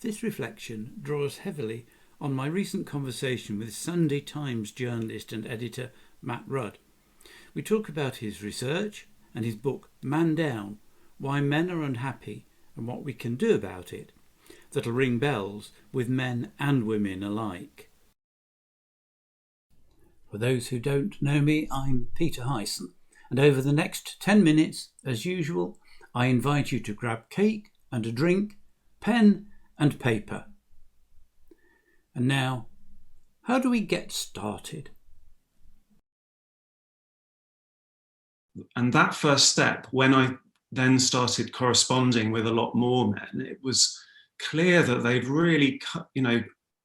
This reflection draws heavily on my recent conversation with Sunday Times journalist and editor Matt Rudd. We talk about his research and his book Man Down, Why Men Are Unhappy and What We Can Do About It, that'll ring bells with men and women alike. For those who don't know me, I'm Peter Hyson, and over the next 10 minutes, as usual, I invite you to grab cake and a drink, pen and paper. And now, how do we get started? And that first step, when I then started corresponding with a lot more men, it was clear that they'd really,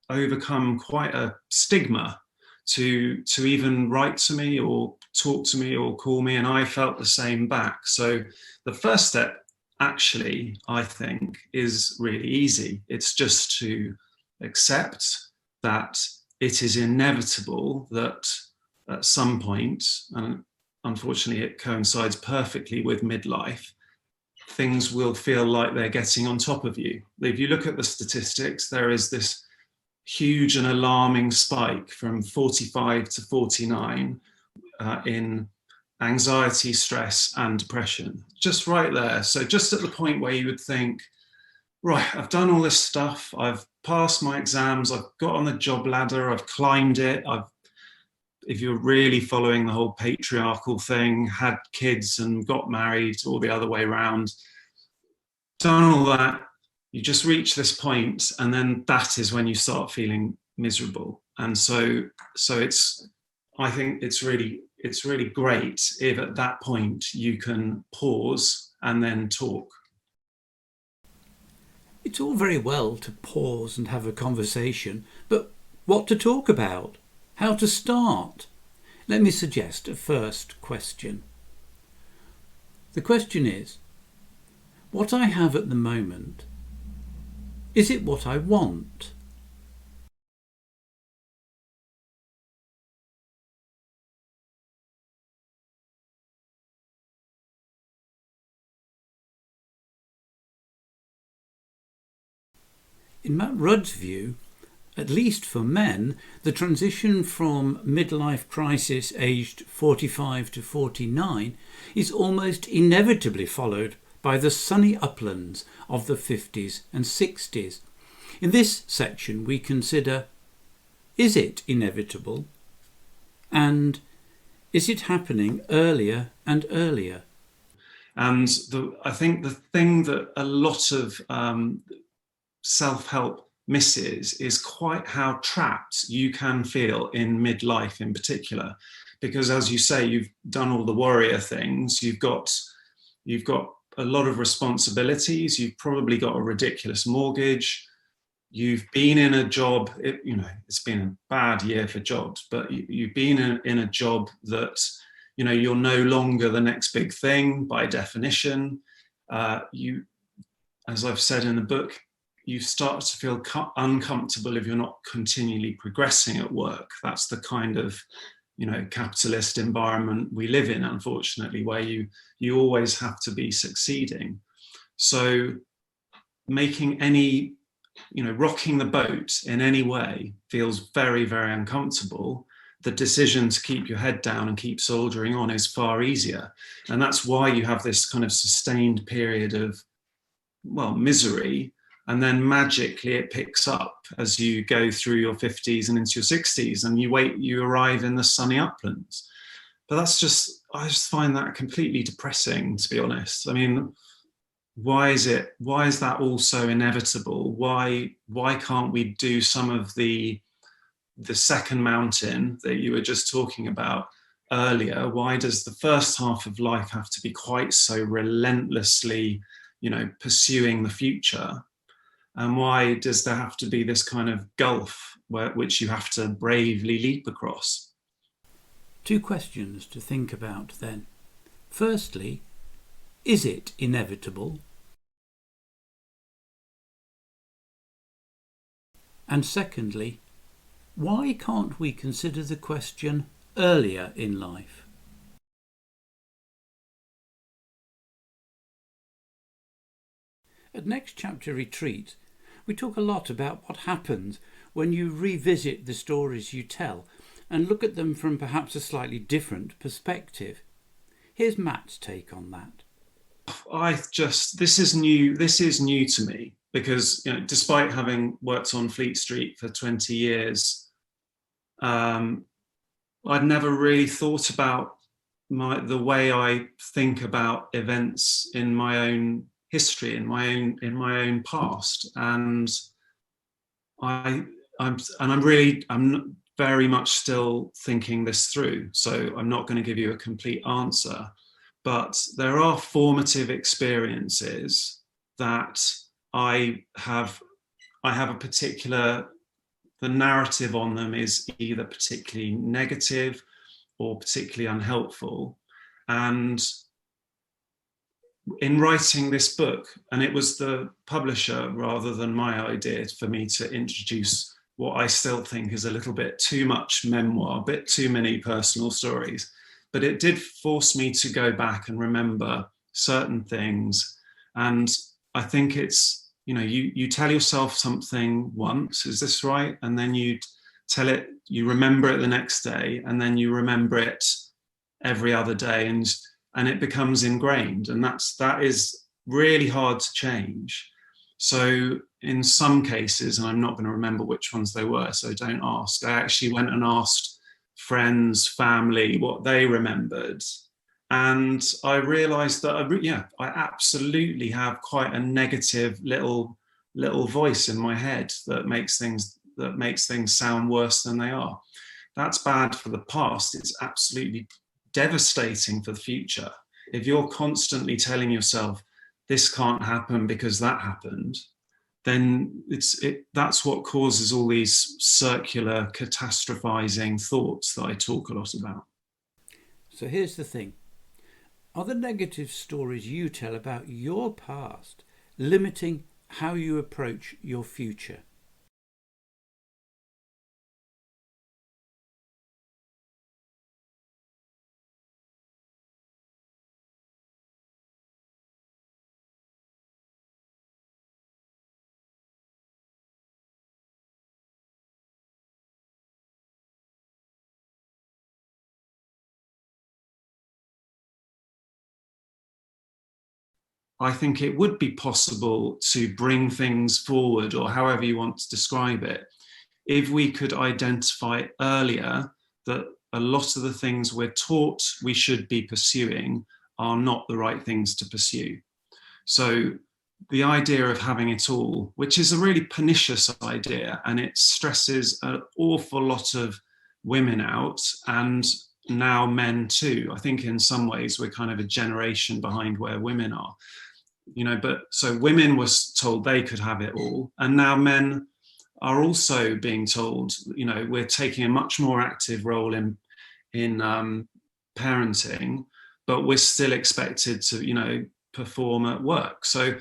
overcome quite a stigma to even write to me or talk to me or call me, and I felt the same back. So the first step, actually, I think, is really easy. It's just to accept that it is inevitable that at some point, and unfortunately it coincides perfectly with midlife, things will feel like they're getting on top of you. If you look at the statistics, there is this huge and alarming spike from 45 to 49 in anxiety, stress, and depression. Just right there. So just at the point where you would think, right, I've done all this stuff, I've passed my exams, I've got on the job ladder, I've climbed it, if you're really following the whole patriarchal thing, had kids and got married, or the other way around, done all that, you just reach this point, and then that is when you start feeling miserable. And so I think it's really great if at that point you can pause and then talk. It's all very well to pause and have a conversation, but what to talk about? How to start? Let me suggest a first question. The question is, what I have at the moment, is it what I want? In Matt Rudd's view, at least for men, the transition from midlife crisis aged 45 to 49 is almost inevitably followed by the sunny uplands of the 50s and 60s. In this section we consider, is it inevitable? And is it happening earlier and earlier? And I think the thing that a lot of self-help misses is quite how trapped you can feel in midlife in particular, because as you say, you've done all the warrior things, you've got a lot of responsibilities, you've probably got a ridiculous mortgage, you've been in a job, it's been a bad year for jobs, but you've been in a job that you're no longer the next big thing by definition. As I've said in the book, you start to feel uncomfortable if you're not continually progressing at work. That's the kind of capitalist environment we live in, unfortunately, where you always have to be succeeding. So making any, rocking the boat in any way feels very, very uncomfortable. The decision to keep your head down and keep soldiering on is far easier. And that's why you have this kind of sustained period of, misery. And then magically it picks up as you go through your 50s and into your 60s, and you arrive in the sunny uplands. But I just find that completely depressing, to be honest. I mean, why is that all so inevitable? Why can't we do some of the second mountain that you were just talking about earlier? Why does the first half of life have to be quite so relentlessly, pursuing the future? And why does there have to be this kind of gulf which you have to bravely leap across? Two questions to think about then. Firstly, is it inevitable? And secondly, why can't we consider the question earlier in life? At Next Chapter Retreat, We talk a lot about what happens when you revisit the stories you tell and look at them from perhaps a slightly different perspective. Here's Matt's take on that. This is new. This is new to me because, despite having worked on Fleet Street for 20 years, I'd never really thought about the way I think about events in my own history, in my own past, and I'm very much still thinking this through. So I'm not going to give you a complete answer, but there are formative experiences that I have a particular, the narrative on them is either particularly negative or particularly unhelpful. And in writing this book, and it was the publisher rather than my idea for me to introduce what I still think is a little bit too much memoir, a bit too many personal stories, but it did force me to go back and remember certain things. And I think it's, you tell yourself something once, is this right? And then you tell it, you remember it the next day, and then you remember it every other day, and it becomes ingrained. And that is really hard to change. So in some cases, and I'm not going to remember which ones they were, so don't ask, I actually went and asked friends, family, what they remembered. And I realized that, I absolutely have quite a negative little voice in my head that makes things sound worse than they are. That's bad for the past. It's absolutely devastating for the future. If you're constantly telling yourself, this can't happen because that happened, then that's what causes all these circular catastrophizing thoughts that I talk a lot about. So here's the thing. Are the negative stories you tell about your past limiting how you approach your future? I think it would be possible to bring things forward, or however you want to describe it, if we could identify earlier that a lot of the things we're taught we should be pursuing are not the right things to pursue. So the idea of having it all, which is a really pernicious idea, and it stresses an awful lot of women out, and now men too. I think in some ways we're kind of a generation behind where women are. But so women were told they could have it all, and now men are also being told, we're taking a much more active role in parenting, but we're still expected to, perform at work. So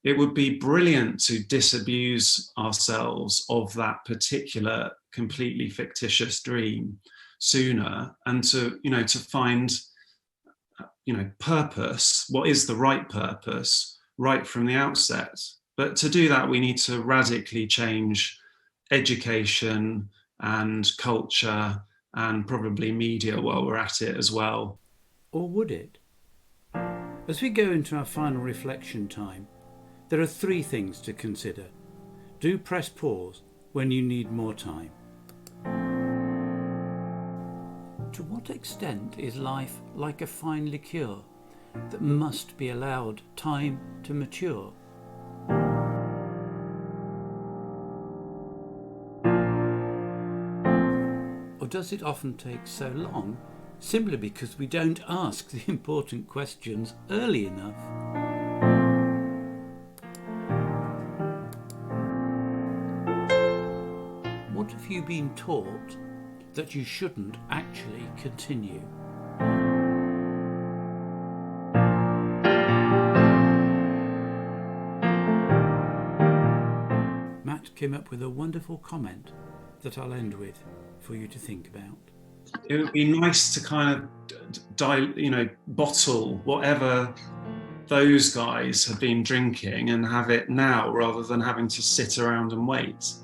it would be brilliant to disabuse ourselves of that particular completely fictitious dream sooner, and to find purpose, what is the right purpose, right from the outset. But to do that, we need to radically change education and culture and probably media while we're at it as well. Or would it? As we go into our final reflection time, there are 3 things to consider. Do press pause when you need more time. To what extent is life like a fine liqueur that must be allowed time to mature? Or does it often take so long simply because we don't ask the important questions early enough? What have you been taught that you shouldn't actually continue? Matt came up with a wonderful comment that I'll end with for you to think about. It would be nice to kind of bottle whatever those guys have been drinking and have it now rather than having to sit around and wait.